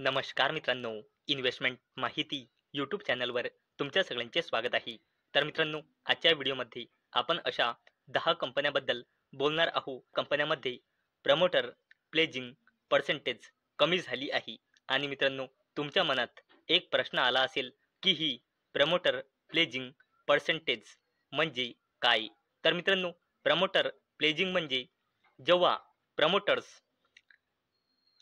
नमस्कार मित्रांनो, इन्व्हेस्टमेंट माहिती यूट्यूब चॅनलवर तुमच्या सगळ्यांचे स्वागत आहे. तर मित्रांनो, आजच्या व्हिडिओमध्ये आपण अशा 10 कंपन्याबद्दल बोलणार आहोत. कंपन्यामध्ये प्रमोटर प्लेजिंग पर्सेंटेज कमी झाली आहे. आणि मित्रांनो, तुमच्या मनात एक प्रश्न आला असेल की ही प्रमोटर प्लेजिंग पर्सेंटेज म्हणजे काय? तर मित्रांनो, प्रमोटर प्लेजिंग म्हणजे जेव्हा प्रमोटर्स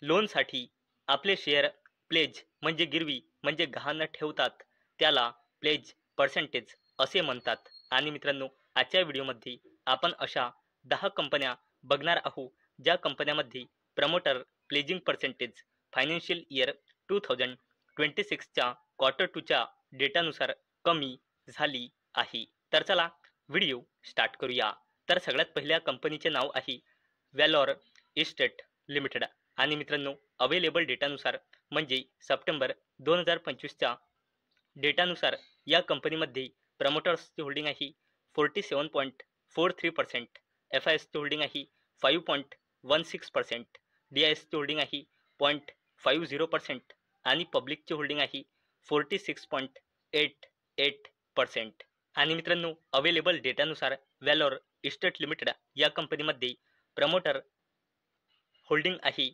लोनसाठी आपले शेअर प्लेज म्हणजे गिरवी म्हणजे गहाण ठेवतात, त्याला प्लेज पर्सेंटेज असे म्हणतात. आणि मित्रांनो, आजच्या व्हिडिओमध्ये आपण अशा 10 कंपन्या बघणार आहोत ज्या कंपन्यामध्ये promoter pledging percentage financial year 2026च्या क्वार्टर 2च्या डेटानुसार कमी झाली आहे. तर चला व्हिडिओ स्टार्ट करूया. तर सगळ्यात पहिल्या कंपनीचे नाव आहे व्हॅलॉर इस्टेट लिमिटेड. आणि मित्रांनो, अवेलेबल डेटानुसार म्हणजे सप्टेंबर 2025च्या डेटानुसार या कंपनीमध्ये प्रमोटर्सची होल्डिंग आहे 47.43%, एफ आय एसची होल्डिंग आहे 5.16%, डी आय एसची होल्डिंग आहे 0.50% आणि पब्लिकची होल्डिंग आहे 46.88%. आणि मित्रांनो, अवेलेबल डेटानुसार व्हॅलॉर इस्टेट लिमिटेड या कंपनीमध्ये प्रमोटर होल्डिंग आहे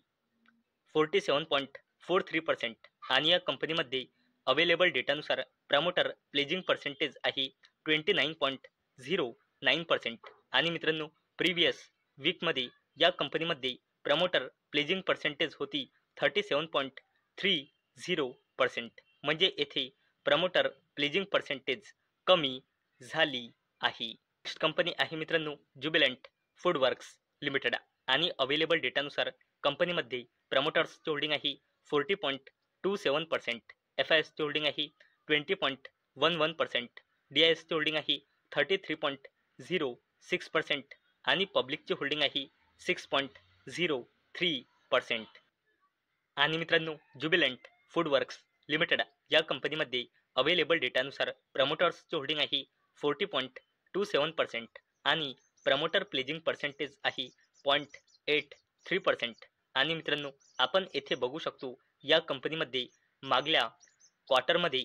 47.43% आणि या कंपनीमध्ये अवेलेबल डेटानुसार प्रमोटर प्लेजिंग पर्सेंटेज आहे 29.09%. आणि मित्रांनो, प्रिव्हियस वीकमध्ये या कंपनीमध्ये प्रमोटर प्लेजिंग पर्सेंटेज होती 37.30%. म्हणजे येथे प्रमोटर प्लेजिंग पर्सेंटेज कमी झाली आहे. नेक्स्ट कंपनी आहे मित्रांनो ज्युबिलंट फूडवर्क्स लिमिटेड. आणि अवेलेबल डेटानुसार कंपनीमध्ये प्रमोटर्सची होल्डिंग आहे 40.27%, एफ आय एसची होल्डिंग आहे 20.11%, डी आय एसची होल्डिंग आहे 33.06% आणि पब्लिकची होल्डिंग आहे 6.03%. आणि मित्रांनो, ज्युबिलंट फूडवर्क्स लिमिटेड या कंपनीमध्ये अवेलेबल डेटानुसार प्रमोटर्सची होल्डिंग आहे 40.27% आणि प्रमोटर प्लेजिंग पर्सेंटेज आहे 0.83%. आणि मित्रांनो, आपण येथे बघू शकतो या कंपनीमध्ये मागल्या क्वार्टरमध्ये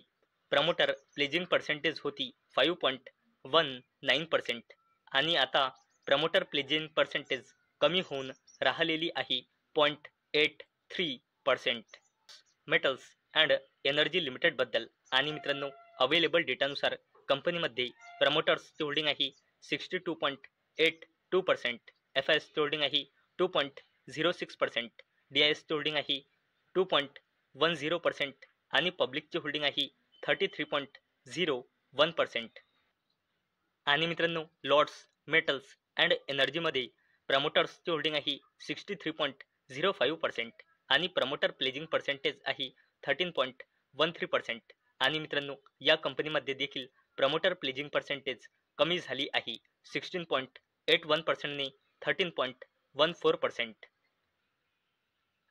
प्रमोटर प्लेजिंग पर्सेंटेज होती 5.19% आणि आता प्रमोटर प्लेजिंग पर्सेंटेज कमी होऊन राहिलेली आहे 0.83%. मेटल्स अँड एनर्जी लिमिटेडबद्दल. आणि मित्रांनो, अवेलेबल डेटानुसार कंपनीमध्ये प्रमोटर्सची होल्डिंग आहे 62.82%, एफ आय एसची होल्डिंग आहे 2.06%, डी आय एसची होल्डिंग आहे 2.10% आणि पब्लिकची होल्डिंग आहे 33.01%. आणि मित्रांनो, लॉर्ड्स मेटल्स अँड एनर्जीमध्ये प्रमोटर्सची होल्डिंग आहे 63.05% आणि प्रमोटर प्लेजिंग पर्सेंटेज आहे 13.13%. आणि मित्रांनो, या कंपनीमध्ये देखील प्रमोटर प्लेजिंग पर्सेंटेज कमी झाली आहे 16.81%ने 13.14%.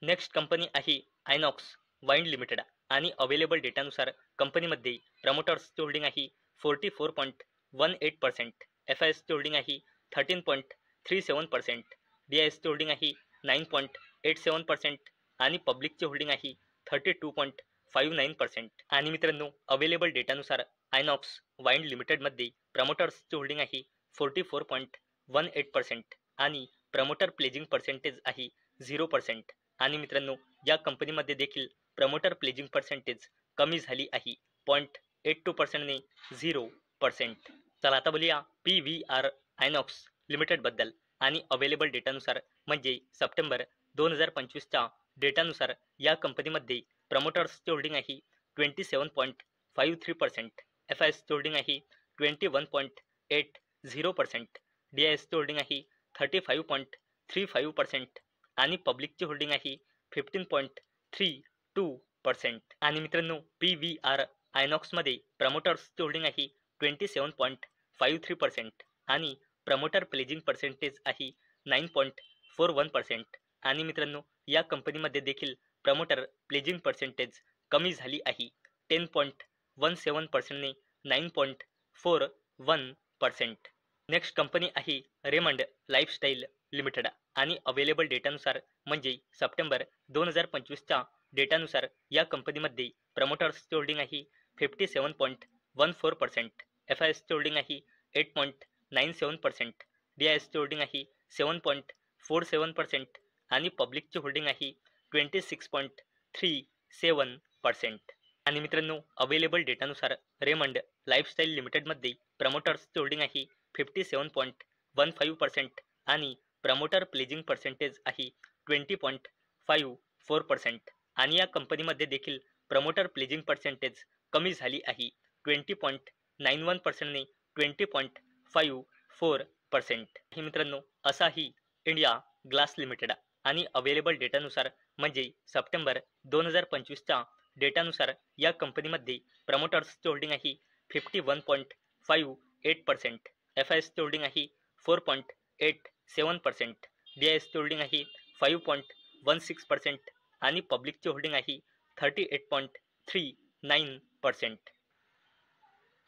नेक्स्ट कंपनी आहे आयनॉक्स वाईन लिमिटेड. आणि अवेलेबल डेटानुसार कंपनीमध्ये प्रमोटर्सची होल्डिंग आहे 44.18%, एफ आय एसची होल्डिंग आहे 13.37%, डी आय एसची होल्डिंग आहे 9.87% आणि पब्लिकची होल्डिंग आहे 32.59%. आणि मित्रांनो, अवेलेबल डेटानुसार आयनॉक्स वाईन लिमिटेडमध्ये प्रमोटर्सची होल्डिंग आहे 44.18% आणि प्रमोटर प्लेजिंग पर्सेंटेज आहे 0%. आणि मित्रांनो, या कंपनीमध्ये देखील प्रमोटर प्लेजिंग पर्सेंटेज कमी झाली आहे 0.82%ने 0%. चला आता बोलूया PVR आयनॉक्स लिमिटेडबद्दल. आणि अवेलेबल डेटानुसार म्हणजे सप्टेंबर 2025च्या डेटानुसार या कंपनीमध्ये प्रमोटर्सची होल्डिंग आहे 27.53%, एफ आय एसची होल्डिंग आहे 21.80%, डी आय एसची होल्डिंग आहे 35.35% आणि पब्लिकची होल्डिंग आहे 15.32%. आणि मित्रांनो, PVR आयनॉक्समध्ये प्रमोटर्सची होल्डिंग आहे 27.53% आणि प्रमोटर प्लेजिंग पर्सेंटेज आहे 9.41%. आणि मित्रांनो, या कंपनीमध्ये देखील प्रमोटर प्लेजिंग पर्सेंटेज कमी झाली आहे 10.17%ने 9.41%. नेक्स्ट कंपनी आहे रेमंड लाईफस्टाईल लिमिटेड. आणि अवेलेबल डेटानुसार म्हणजे सप्टेंबर 2025च्या डेटानुसार या कंपनीमध्ये प्रमोटर्सची होल्डिंग आहे 57.14%, FISची होल्डिंग आहे 8.97%, DISची होल्डिंग आहे 7.47% आणि पब्लिकची होल्डिंग आहे 26.37%. आणि मित्रांनो, अवेलेबल डेटानुसार रेमंड लाईफस्टाईल लिमिटेडमध्ये प्रमोटर्सची होल्डिंग आहे 57.15% आणि प्रमोटर प्लेजिंग पर्सेंटेज आहे 20.54% आणि या कंपनीमध्ये देखील प्रमोटर प्लेजिंग पर्सेंटेज कमी झाली आहे 20.91%ने 20.54%. हे मित्रांनो, असाही इंडिया ग्लास लिमिटेड आणि अवेलेबल डेटानुसार म्हणजे सप्टेंबर 2025च्या डेटानुसार या कंपनीमध्ये प्रमोटर्सची होल्डिंग आहे 51.58%, FISची होल्डिंग आहे 4.87%, DISची होल्डिंग आहे 5.16% आणि पब्लिकची होल्डिंग आहे 38.39%.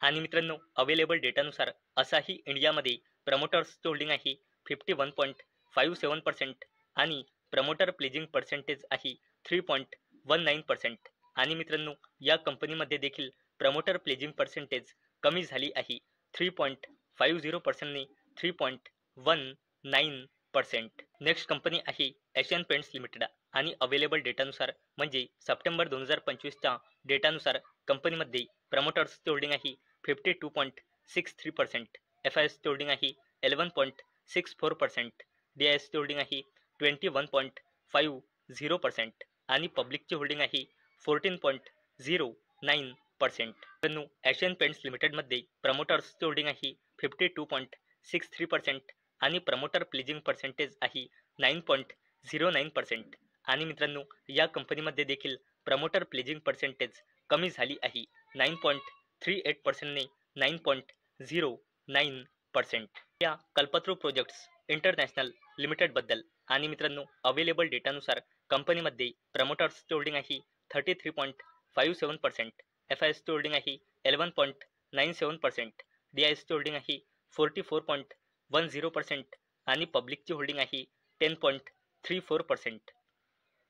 आणि मित्रांनो, अवेलेबल डेटानुसार असाही इंडियामध्ये प्रमोटर्सची होल्डिंग आहे 51.57% आणि प्रमोटर प्लेजिंग पर्सेंटेज आहे 3.19%. आणि मित्रांनो, या कंपनीमध्ये देखील प्रमोटर प्लेजिंग पर्सेंटेज कमी झाली आहे 3.50%ने 3.19%. नेक्स्ट कंपनी आहे एशियन पेंट्स लिमिटेड आणि अवेलेबल डेटानुसार म्हणजे सप्टेंबर 2025च्या डेटानुसार कंपनीमध्ये प्रमोटर्सची होल्डिंग आहे 52.63%, FISची होल्डिंग आहे 11.64%, DISची होल्डिंग आहे 21.50% आणि पब्लिकची होल्डिंग आहे 14.09%. मित्रांनो, एशियन पेंट्स लिमिटेडमध्ये प्रमोटर्सची होल्डिंग आहे 52.63% आणि प्रमोटर प्लेजिंग पर्सेंटेज आहे 9.09%. आणि मित्रांनो, या कंपनीमध्ये देखील प्रमोटर प्लेजिंग पर्सेंटेज कमी झाली आहे 9.38%ने 9.09%. या कल्पतरू प्रोजेक्ट्स इंटरनॅशनल लिमिटेडबद्दल आणि मित्रांनो, अवेलेबल डेटानुसार कंपनीमध्ये प्रमोटर्सची होल्डिंग आहे 33.57%, FISची होल्डिंग आहे 11.97%, DISची होल्डिंग आहे 44.10% आणि पब्लिकची होल्डिंग आहे 10.34%.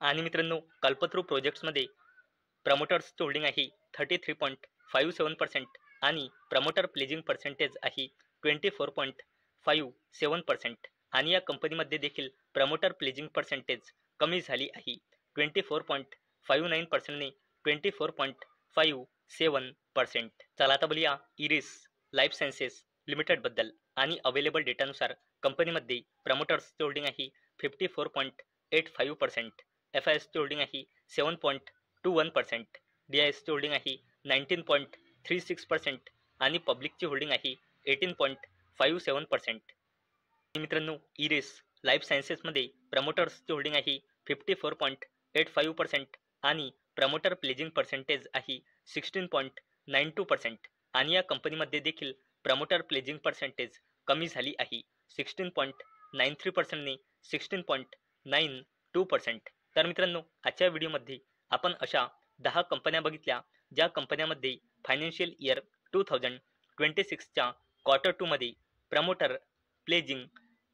आणि मित्रांनो, कल्पतरू प्रोजेक्ट्समध्ये प्रमोटर्सची होल्डिंग आहे 33.57% आणि प्रमोटर प्लेजिंग पर्सेंटेज आहे 24.57% आणि या कंपनीमध्ये देखील प्रमोटर प्लेजिंग पर्सेंटेज कमी झाली आहे 24.59%ने 24.57%. चला आता बोलूया इरिस लाईफ सायन्सेस लिमिटेडबद्दल आणि अवेलेबल डेटानुसार कंपनीमध्ये प्रमोटर्सची होल्डिंग आहे 54.85%, FISची होल्डिंग आहे 7.21%, DISची होल्डिंग आहे 19.36% आणि पब्लिकची होल्डिंग आहे 18.57%. मित्रांनो, इरिस लाईफ सायन्सेसमध्ये प्रमोटर्सची होल्डिंग आहे 54.85% आणि प्रमोटर प्लेजिंग पर्सेंटेज आहे 16.92% आणि या कंपनीमध्ये देखील प्रमोटर प्लेजिंग पर्सेंटेज कमी झाली आहे 16.93%ने 16.92%. तर मित्रांनो, आजच्या व्हिडिओमध्ये आपण अशा 10 कंपन्या बघितल्या ज्या कंपन्यांमध्ये फायनान्शियल इयर 2026च्या क्वार्टर 2 मध्ये प्रमोटर प्लेजिंग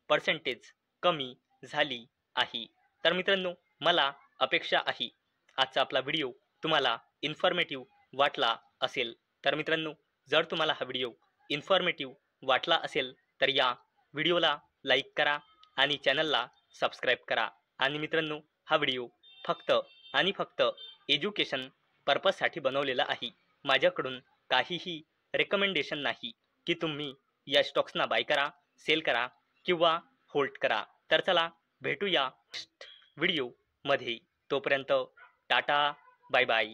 पर्सेंटेज कमी झाली आहे. तर मित्रांनो, मला अपेक्षा आहे आजचा आपला व्हिडिओ तुम्हाला इन्फॉर्मेटिव्ह वाटला असेल. तर मित्रांनो, जर तुम्हाला हा व्हिडिओ इन्फॉर्मेटिव्ह वाटला असेल तर या व्हिडिओला लाईक करा आणि चॅनलला सबस्क्राईब करा. आणि मित्रांनो, हा व्हिडिओ फक्त आणि फक्त एज्युकेशन पर्पजसाठी बनवलेला आहे. माझ्याकडून काहीही रेकमेंडेशन नाही की तुम्ही या स्टॉक्सना बाय करा, सेल करा किंवा होल्ड करा. तर चला भेटूया नेक्स्ट व्हिडिओमध्ये. तोपर्यंत टाटा, बाय बाय.